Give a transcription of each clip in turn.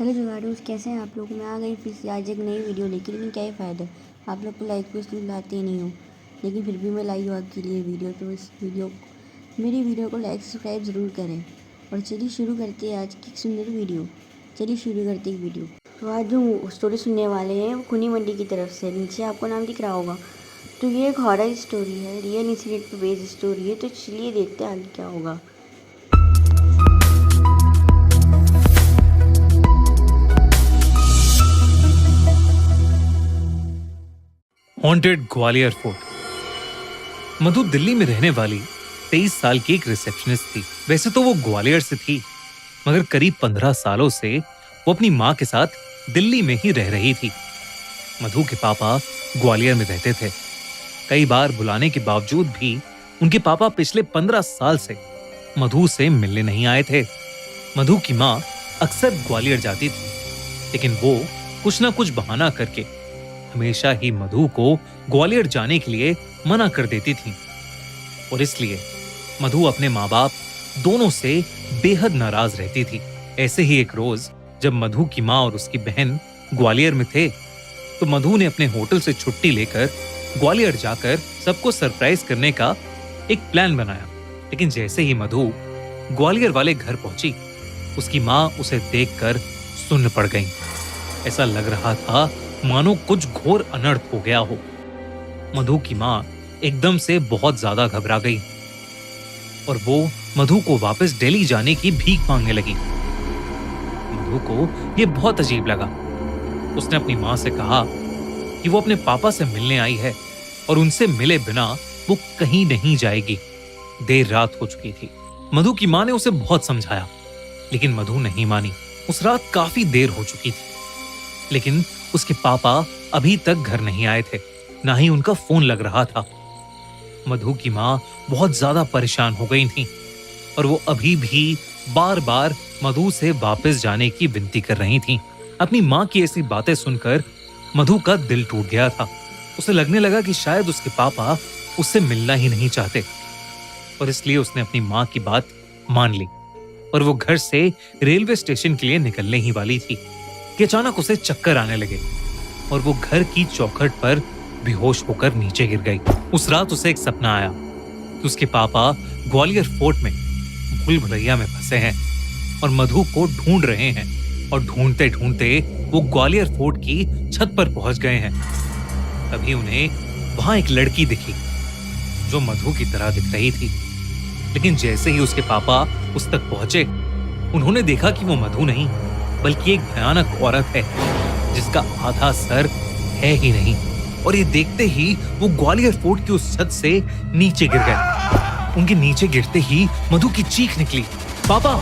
Hello जुगाड़ूस, कैसे हैं आप लोग। मैं आ गई फिर से आज एक नई वीडियो लेकिन क्या ही फ़ायदा, आप लोग को लाइक भी इसलिए लाते ही नहीं हो, लेकिन फिर भी मैं लाई हूँ आपके लिए वीडियो। तो इस वीडियो मेरी वीडियो को लाइक सब्सक्राइब ज़रूर करें। और चलिए शुरू करते हैं आज की सुंदर वीडियो। चलिए शुरू करते हैं वीडियो। तो आज जो स्टोरी सुनने वाले हैं वो खूनी मंडी की तरफ से, नीचे आपको नाम दिख रहा होगा। तो ये एक हॉरर स्टोरी है, रियल इंसिडेंट पर बेस्ड स्टोरी है। तो चलिए देखते हैं आगे क्या होगा। Haunted Gwalior fort. मधु दिल्ली में रहने वाली 23 साल की एक रिसेप्शनिस्ट थी। वैसे तो वो ग्वालियर से थी, मगर करीब 15 सालों से वो अपनी माँ के साथ दिल्ली में ही रह रही थी। मधु के पापा ग्वालियर में रहते थे। कई बार बुलाने के बावजूद भी उनके पापा पिछले 15 साल से मधु से मिलने नहीं आए थे। मधु की माँ अक्सर ग्वालियर जाती थी, लेकिन वो कुछ ना कुछ बहाना करके हमेशा ही मधु को ग्वालियर जाने के लिए मना कर देती थी। और इसलिए मधु अपने माँ बाप दोनों से बेहद नाराज रहती थी। ऐसे ही एक रोज जब मधु की माँ और उसकी बहन ग्वालियर में थे, तो मधु ने अपने होटल से छुट्टी लेकर ग्वालियर जाकर सबको सरप्राइज करने का एक प्लान बनाया। लेकिन जैसे ही मधु ग्वालियर वाले घर पहुंची, उसकी माँ उसे देखकर सुन्न पड़ गई। ऐसा लग रहा था मानो कुछ घोर अनर्थ हो गया हो। मधु की माँ एकदम से बहुत ज्यादा घबरा गई और वो मधु को वापस दिल्ली जाने की भीख मांगने लगी। मधु को ये बहुत अजीब लगा। उसने अपनी माँ से कहा कि वो अपने पापा से मिलने आई है और उनसे मिले बिना वो कहीं नहीं जाएगी। देर रात हो चुकी थी। मधु की माँ ने उसे बहुत समझाया, लेकिन मधु नहीं मानी। उस रात काफी देर हो चुकी थी, लेकिन उसके पापा अभी तक घर नहीं आए थे, ना ही उनका फोन लग रहा था। मधु की माँ बहुत ज्यादा परेशान हो गई थी और वो अभी भी बार बार मधु से वापस जाने की विनती कर रही थी। अपनी माँ की ऐसी बातें सुनकर मधु का दिल टूट गया था। उसे लगने लगा कि शायद उसके पापा उससे मिलना ही नहीं चाहते, और इसलिए उसने अपनी माँ की बात मान ली और वो घर से रेलवे स्टेशन के लिए निकलने ही वाली थी कि अचानक उसे चक्कर आने लगे और वो घर की चौखट पर बेहोश होकर नीचे गिर गई। उस रात उसे एक सपना आया कि उसके पापा ग्वालियर फोर्ट में भूल भुलैया में फंसे हैं और मधु को ढूंढ रहे हैं, और ढूंढते ढूंढते वो ग्वालियर फोर्ट की छत पर पहुंच गए हैं। तभी उन्हें वहां एक लड़की दिखी जो मधु की तरह दिख रही थी। लेकिन जैसे ही उसके पापा उस तक पहुंचे, उन्होंने देखा कि वो मधु नहीं बल्कि एक भयानक औरत है जिसका आधा सर है ही नहीं। और ये देखते ही वो ग्वालियर फोर्ट की उस छत से नीचे गिर गए। उनके नीचे गिरते ही मधु की चीख निकली, पापा!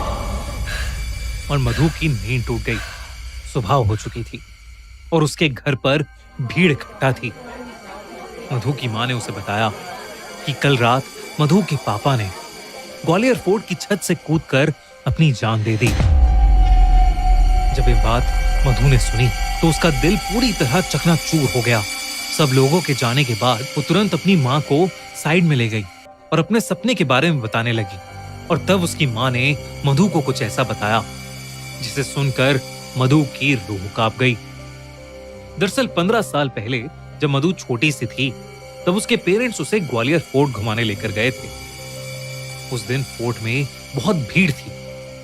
और मधु की नींद टूट गई। सुबह हो चुकी थी और उसके घर पर भीड़ इकट्ठा थी। मधु की माँ ने उसे बताया कि कल रात मधु के पापा ने ग्वालियर फोर्ट की छत से कूदकर अपनी जान दे दी। जब ये बात मधु ने सुनी तो उसका दिल पूरी तरह चकनाचूर हो गया। सब लोगों के जाने के बाद वो तुरंत अपनी माँ को साइड में ले गई और अपने सपने के बारे में बताने लगी। और तब उसकी माँ ने मधु को कुछ ऐसा बताया जिसे सुनकर मधु की रूह कांप गई। दरअसल 15 साल पहले जब मधु छोटी सी थी, तब उसके पेरेंट्स उसे ग्वालियर फोर्ट घुमाने लेकर गए थे। उस दिन फोर्ट में बहुत भीड़ थी,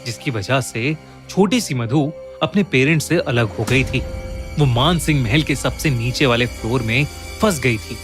जिसकी वजह से छोटी सी मधु अपने पेरेंट्स से अलग हो गई थी। वो मान सिंह महल के सबसे नीचे वाले फ्लोर में फंस गई थी।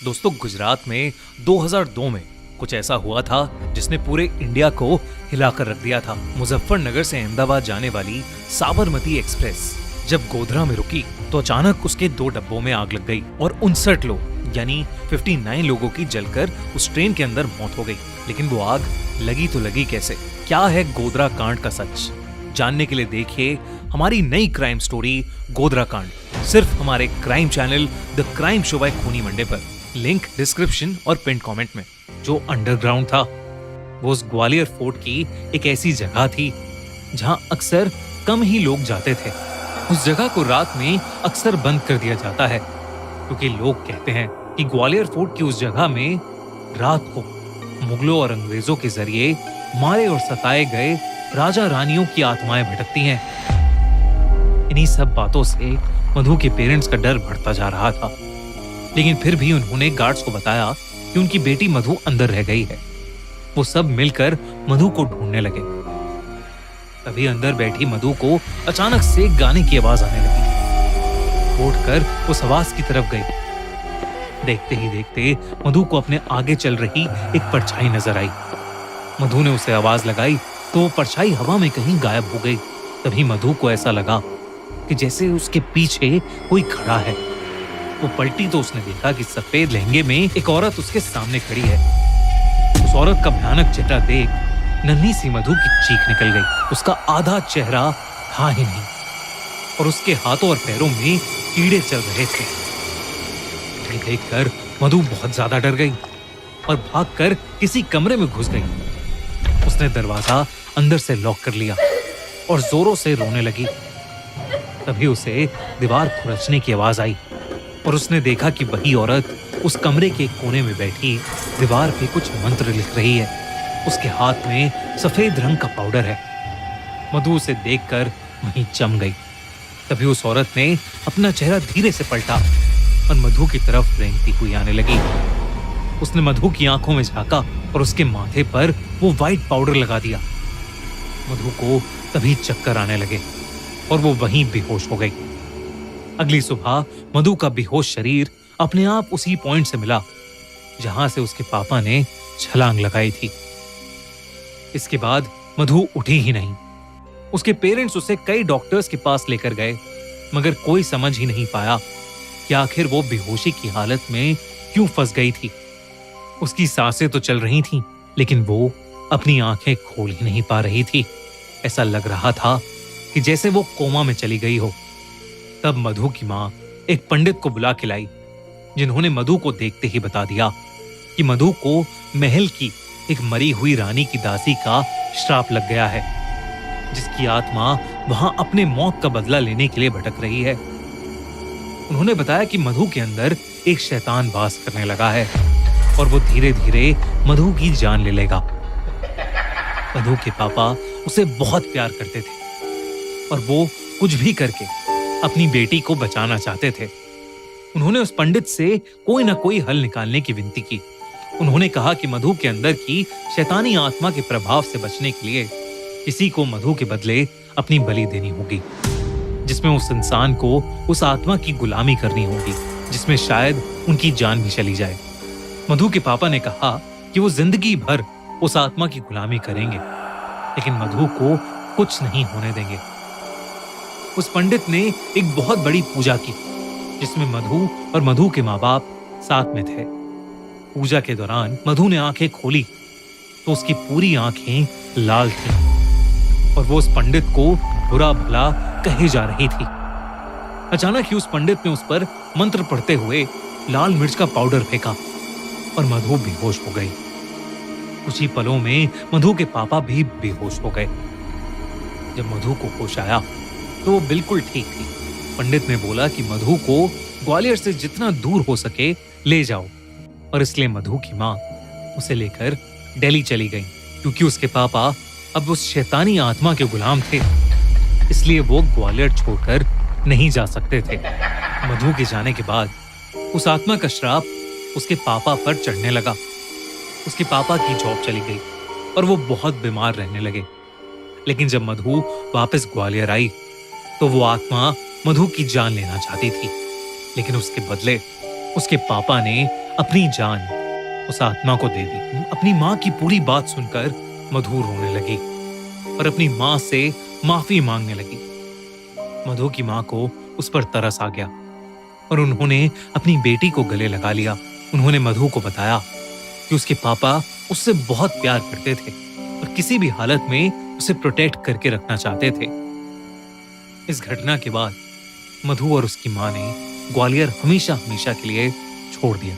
दोस्तों, गुजरात में 2002 में कुछ ऐसा हुआ था जिसने पूरे इंडिया को हिलाकर रख दिया था। मुजफ्फरनगर से अहमदाबाद जाने वाली साबरमती एक्सप्रेस जब गोधरा में रुकी तो अचानक उसके 2 डब्बों में आग लग गई और 59 लोग यानी 59 लोगों की जलकर उस ट्रेन के अंदर मौत हो गई। लेकिन वो आग लगी तो लगी कैसे? क्या है गोधरा कांड का सच? जानने के लिए देखिए हमारी नई क्राइम स्टोरी गोधरा कांड, सिर्फ हमारे crime channel the crime show by खूनी मंडे पर। लिंक डिस्क्रिप्शन और पिन कमेंट में। जो अंडरग्राउंड था वो उस ग्वालियर फोर्ट की एक ऐसी जगह थी जहां अक्सर कम ही लोग जाते थे। उस जगह को रात में अक्सर बंद कर दिया जाता है क्योंकि लोग कहते हैं कि ग्वालियर फोर्ट की उस जगह में रात को मुगलों और अंग्रेजों के जरिए मारे और सताए गए राजा रानियों की आत्माएं भटकती हैं। इन्हीं सब बातों से मधु के पेरेंट्स का डर बढ़ता जा रहा था, लेकिन फिर भी उन्होंने गार्ड्स को बताया कि उनकी बेटी मधु अंदर रह गई है। वो सब मिलकर मधु को ढूंढने लगे। तभी अंदर बैठी मधु को अचानक से गाने की आवाज आने लगी। उठकर उस आवाज की तरफ गई। देखते ही देखते मधु को अपने आगे चल रही एक परछाई नजर आई। मधु ने उसे आवाज लगाई तो वो परछाई हवा में कहीं गायब हो गई। तभी मधु को ऐसा लगा कि जैसे उसके पीछे कोई खड़ा है। वो पलटी तो उसने देखा कि सफेद लहंगे में एक औरत उसके सामने खड़ी है। उस औरत का भयानक चेहरा देख नन्ही सी मधु की चीख निकल गई। उसका आधा चेहरा था ही नहीं और उसके हाथों और पैरों में कीड़े चल रहे थे। ये देखकर मधु बहुत ज्यादा डर गई और भागकर किसी कमरे में घुस गई। उसने दरवाजा अंदर से लॉक कर लिया और जोरों से रोने लगी। तभी उसे दीवार खुरचने की आवाज आई और उसने देखा कि वही औरत उस कमरे के कोने में बैठी दीवार पे कुछ मंत्र लिख रही है। उसके हाथ में सफेद रंग का पाउडर है। मधु उसे देखकर वहीं जम गई। तभी उस औरत ने अपना चेहरा धीरे से पलटा और मधु की तरफ रेंगती हुई आने लगी। उसने मधु की आंखों में झांका और उसके माथे पर वो व्हाइट पाउडर लगा दिया। मधु को तभी चक्कर आने लगे और वो वहीं बेहोश हो गई। अगली सुबह मधु का बेहोश शरीर अपने आप उसी पॉइंट से मिला जहां से उसके पापा ने छलांग लगाई थी। इसके बाद मधु उठी ही नहीं। उसके पेरेंट्स उसे कई डॉक्टर्स के पास लेकर गए, मगर कोई समझ ही नहीं पाया कि आखिर वो बेहोशी की हालत में क्यों फंस गई थी। उसकी सांसें तो चल रही थीं, लेकिन वो अपनी आंखें खोल ही नहीं पा रही थी। ऐसा लग रहा था कि जैसे वो कोमा में चली गई हो। तब मधु की मां एक पंडित को बुला के लाई, जिन्होंने मधु को देखते ही बता दिया कि मधु को महल की एक मरी हुई रानी की दासी का श्राप लग गया है, जिसकी आत्मा वहां अपने मौत का बदला लेने के लिए भटक रही है। उन्होंने बताया कि मधु के अंदर एक शैतान वास करने लगा है और वो धीरे धीरे मधु की जान ले लेगा। मधु के पापा उसे बहुत प्यार करते थे और वो कुछ भी करके अपनी बेटी को बचाना चाहते थे। उन्होंने उस पंडित से कोई ना कोई हल निकालने की विनती की। उन्होंने कहा कि मधु के अंदर की शैतानी आत्मा के प्रभाव से बचने के लिए किसी को मधु के बदले अपनी बलि देनी होगी, जिसमें उस इंसान को उस आत्मा की गुलामी करनी होगी, जिसमें शायद उनकी जान भी चली जाए। मधु के पापा ने कहा कि वो जिंदगी भर उस आत्मा की गुलामी करेंगे, लेकिन मधु को कुछ नहीं होने देंगे। उस पंडित ने एक बहुत बड़ी पूजा की, जिसमें मधु और मधु के माँ बाप साथ में थे। पूजा के दौरान मधु ने आंखें खोली तो उसकी पूरी आंखें लाल थीं और वो उस पंडित को बुरा भला कहे जा रही थी। अचानक ही उस पंडित ने उस पर मंत्र पढ़ते हुए लाल मिर्च का पाउडर फेंका और मधु बेहोश हो गई। कुछ ही पलों में मधु के पापा भी बेहोश हो गए। जब मधु को होश आया तो वो बिल्कुल ठीक थी। पंडित ने बोला कि मधु को ग्वालियर से जितना दूर हो सके ले जाओ, और इसलिए मधु की माँ उसे लेकर दिल्ली चली गई, क्योंकि उसके पापा अब उस शैतानी आत्मा के गुलाम थे, इसलिए वो ग्वालियर छोड़कर नहीं जा सकते थे। मधु के जाने के बाद उस आत्मा का श्राप उसके पापा पर चढ़ने लगा। उसके पापा की जॉब चली गई और वो बहुत बीमार रहने लगे। लेकिन जब मधु वापस ग्वालियर आई तो वो आत्मा मधु की जान लेना चाहती थी, लेकिन उसके बदले उसके पापा ने अपनी जान उस आत्मा को दे दी। अपनी माँ की पूरी बात सुनकर मधु रोने लगी और अपनी माँ से माफी मांगने लगी। मधु की माँ को उस पर तरस आ गया और उन्होंने अपनी बेटी को गले लगा लिया। उन्होंने मधु को बताया कि उसके पापा उससे बहुत प्यार करते थे और किसी भी हालत में उसे प्रोटेक्ट करके रखना चाहते थे। इस घटना के बाद मधु और उसकी माँ ने ग्वालियर हमेशा हमेशा के लिए छोड़ दिया।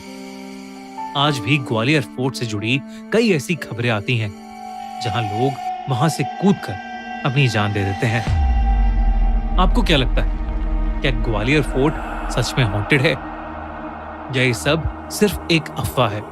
आज भी ग्वालियर फोर्ट से जुड़ी कई ऐसी खबरें आती हैं जहां लोग वहां से कूदकर अपनी जान दे देते हैं। आपको क्या लगता है, क्या ग्वालियर फोर्ट सच में हॉन्टेड है या ये सब सिर्फ एक अफवाह है?